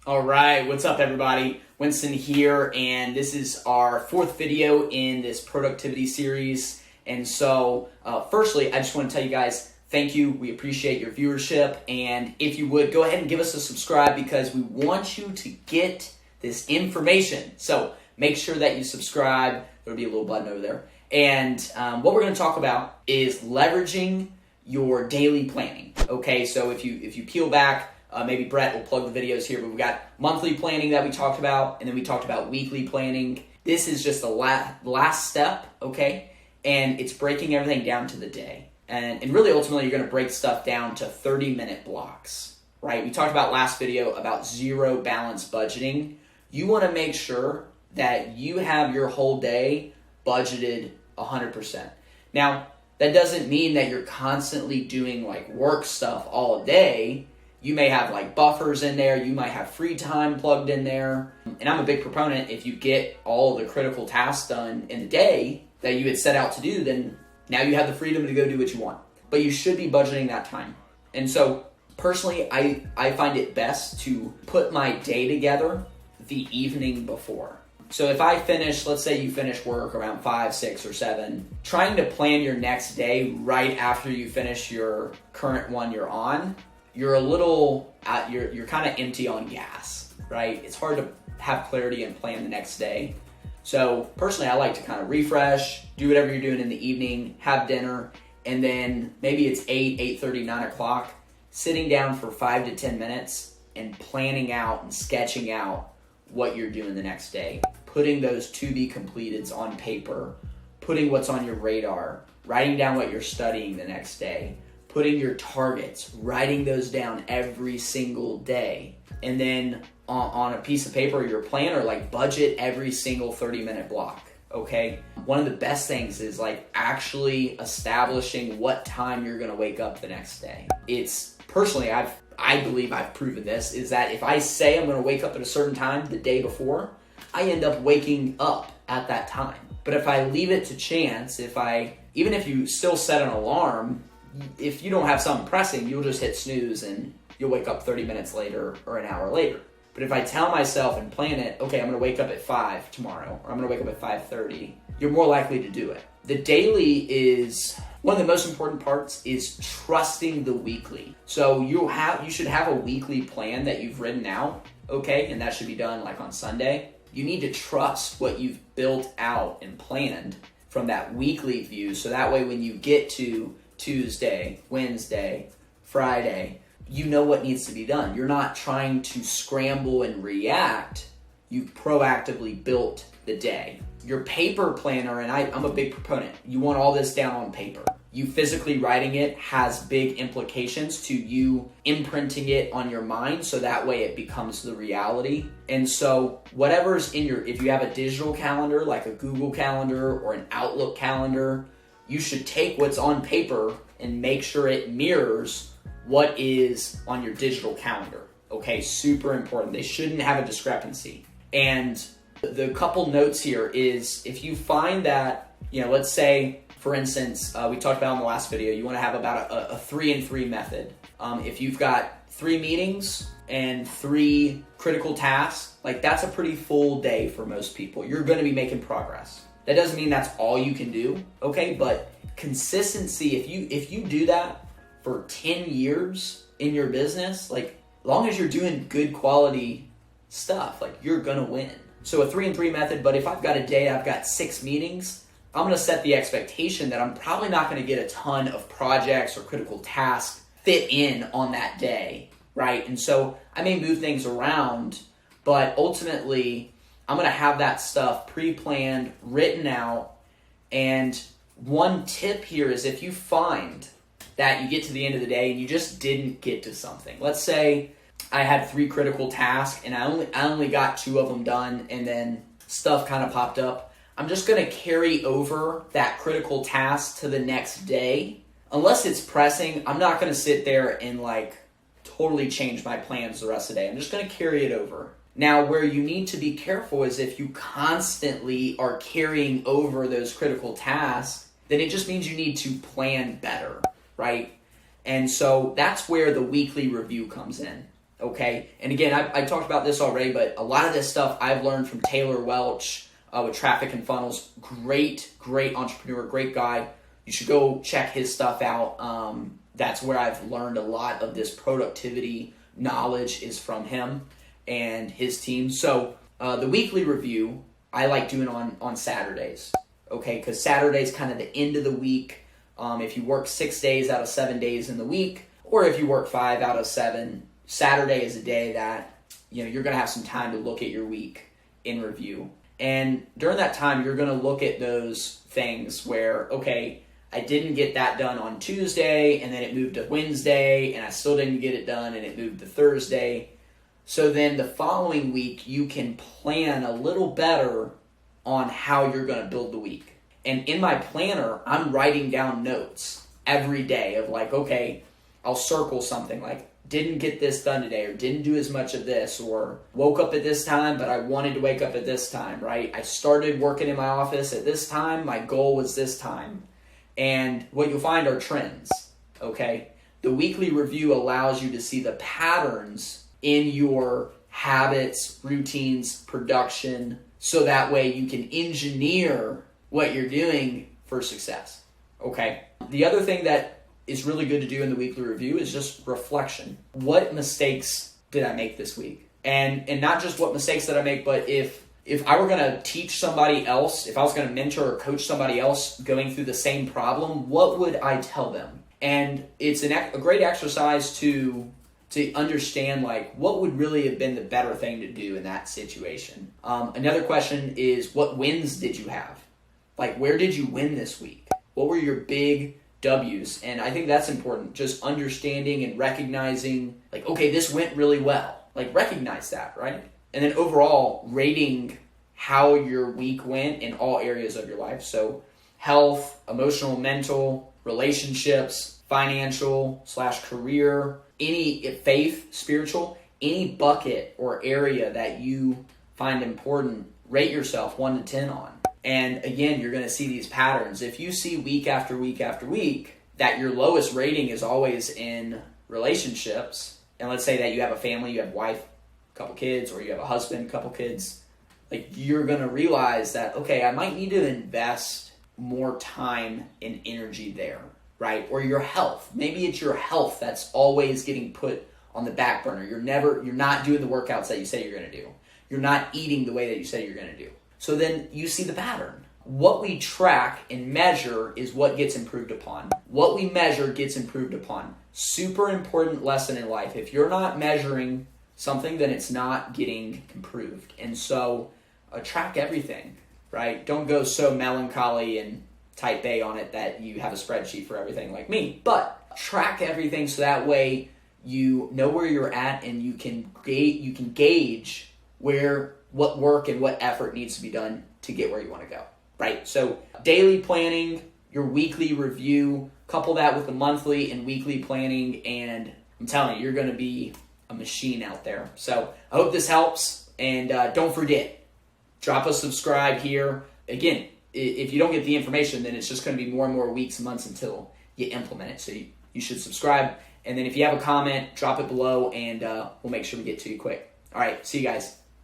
All right, what's up everybody? Winston here, and this is our fourth video in this productivity series. And so, firstly, I just want to tell you guys, thank you. We appreciate your viewership, and if you would, go ahead and give us a subscribe because we want you to get this information. So make sure that you subscribe. There'll be a little button over there. And what we're going to talk about is leveraging your daily planning. Okay, so if you peel back, maybe Brett will plug the videos here, but we've got monthly planning that we talked about, and then we talked about weekly planning. This is just the last step, okay? And it's breaking everything down to the day. And really, ultimately, you're going to break stuff down to 30-minute blocks, right? We talked about last video about zero balance budgeting. You want to make sure that you have your whole day budgeted 100%. Now, that doesn't mean that you're constantly doing like work stuff all day. You may have like buffers in there. You might have free time plugged in there. And I'm a big proponent, if you get all the critical tasks done in the day that you had set out to do, then now you have the freedom to go do what you want. But you should be budgeting that time. And so personally, I find it best to put my day together the evening before. So if I finish, let's say you finish work around 5, 6, or 7, trying to plan your next day right after you finish your current one you're on, you're a little, you're kind of empty on gas, right? It's hard to have clarity and plan the next day. So personally, I like to kind of refresh, do whatever you're doing in the evening, have dinner, and then maybe it's 8, 8:30, 9 o'clock, sitting down for 5 to 10 minutes and planning out and sketching out what you're doing the next day, putting those to be completeds on paper, putting what's on your radar, writing down what you're studying the next day, putting your targets, writing those down every single day, and then on a piece of paper or your planner, like budget every single 30-minute block, okay? One of the best things is like actually establishing what time you're gonna wake up the next day. It's, personally, I believe I've proven this, is that if I say I'm gonna wake up at a certain time the day before, I end up waking up at that time. But if I leave it to chance, even if you still set an alarm, if you don't have something pressing, you'll just hit snooze and you'll wake up 30 minutes later or an hour later. But if I tell myself and plan it, okay, I'm gonna wake up at 5 tomorrow, or I'm gonna wake up at 5:30, you're more likely to do it. The daily is, one of the most important parts is trusting the weekly. So you should have a weekly plan that you've written out, okay? And that should be done like on Sunday. You need to trust what you've built out and planned from that weekly view, so that way when you get to Tuesday, Wednesday, Friday, you know what needs to be done. You're not trying to scramble and react. You've proactively built the day. Your paper planner, and I'm a big proponent, you want all this down on paper. You physically writing it has big implications to you imprinting it on your mind, so that way it becomes the reality. And so whatever's in if you have a digital calendar, like a Google Calendar or an Outlook calendar, you should take what's on paper and make sure it mirrors what is on your digital calendar. Okay, super important. They shouldn't have a discrepancy. And the couple notes here is, if you find that, let's say, for instance, we talked about in the last video, you want to have about a 3 and 3 method. If you've got 3 meetings and 3 critical tasks, like that's a pretty full day for most people. You're going to be making progress. That doesn't mean that's all you can do, okay? But consistency, if you do that for 10 years in your business, like as long as you're doing good quality stuff, like you're gonna win. So a 3 and 3 method, but if I've got a day, I've got 6 meetings, I'm gonna set the expectation that I'm probably not gonna get a ton of projects or critical tasks fit in on that day, right? And so I may move things around, but ultimately, I'm going to have that stuff pre-planned, written out. And one tip here is, if you find that you get to the end of the day and you just didn't get to something. Let's say I had 3 critical tasks and I only got 2 of them done, and then stuff kind of popped up. I'm just going to carry over that critical task to the next day. Unless it's pressing, I'm not going to sit there and like totally change my plans the rest of the day. I'm just going to carry it over. Now, where you need to be careful is if you constantly are carrying over those critical tasks, then it just means you need to plan better, right? And so that's where the weekly review comes in. okay? And again, I talked about this already, but a lot of this stuff I've learned from Taylor Welch with Traffic and Funnels. Great entrepreneur, great guy. You should go check his stuff out. That's where I've learned a lot of this productivity knowledge is from him and his team. So the weekly review, I like doing on Saturdays, okay? Because Saturday's kind of the end of the week. If you work 6 days out of 7 days in the week, or if you work 5 out of 7, Saturday is a day that you're going to have some time to look at your week in review. And during that time, you're going to look at those things where, okay, I didn't get that done on Tuesday, and then it moved to Wednesday, and I still didn't get it done, and it moved to Thursday. So then the following week, you can plan a little better on how you're going to build the week. And in my planner, I'm writing down notes every day of like, okay, I'll circle something like, didn't get this done today, or didn't do as much of this, or woke up at this time, but I wanted to wake up at this time, right? I started working in my office at this time. My goal was this time. And what you'll find are trends, okay? The weekly review allows you to see the patterns in your habits, routines, production, so that way you can engineer what you're doing for success, okay? The other thing that is really good to do in the weekly review is just reflection. What mistakes did I make this week? And not just what mistakes did I make, but if I were going to teach somebody else, if I was going to mentor or coach somebody else going through the same problem, what would I tell them? And it's a great exercise to understand, like, what would really have been the better thing to do in that situation. Another question is, what wins did you have? Like, where did you win this week? What were your big W's? And I think that's important, just understanding and recognizing, like, okay, this went really well. Like, recognize that, right? And then overall, rating how your week went in all areas of your life. So health, emotional, mental, relationships, financial/career, any faith, spiritual, any bucket or area that you find important, rate yourself 1 to 10 on. And again, you're going to see these patterns. If you see week after week after week that your lowest rating is always in relationships, and let's say that you have a family, you have a wife, a couple kids, or you have a husband, a couple kids, like, you're going to realize that, okay, I might need to invest more time and energy there, right? Or your health. Maybe it's your health that's always getting put on the back burner. You're not doing the workouts that you say you're going to do. You're not eating the way that you say you're going to do. So then you see the pattern. What we track and measure is what gets improved upon. What we measure gets improved upon. Super important lesson in life. If you're not measuring something, then it's not getting improved. And so track everything, right? Don't go so melancholy and type A on it that you have a spreadsheet for everything like me. But track everything so that way you know where you're at, and you can gauge what work and what effort needs to be done to get where you want to go, right? So daily planning, your weekly review, couple that with the monthly and weekly planning, and I'm telling you, you're going to be a machine out there. So I hope this helps, and don't forget, drop a subscribe here. Again, if you don't get the information, then it's just going to be more and more weeks and months until you implement it. So you should subscribe, and then if you have a comment, drop it below, and we'll make sure we get to you quick. All right, see you guys.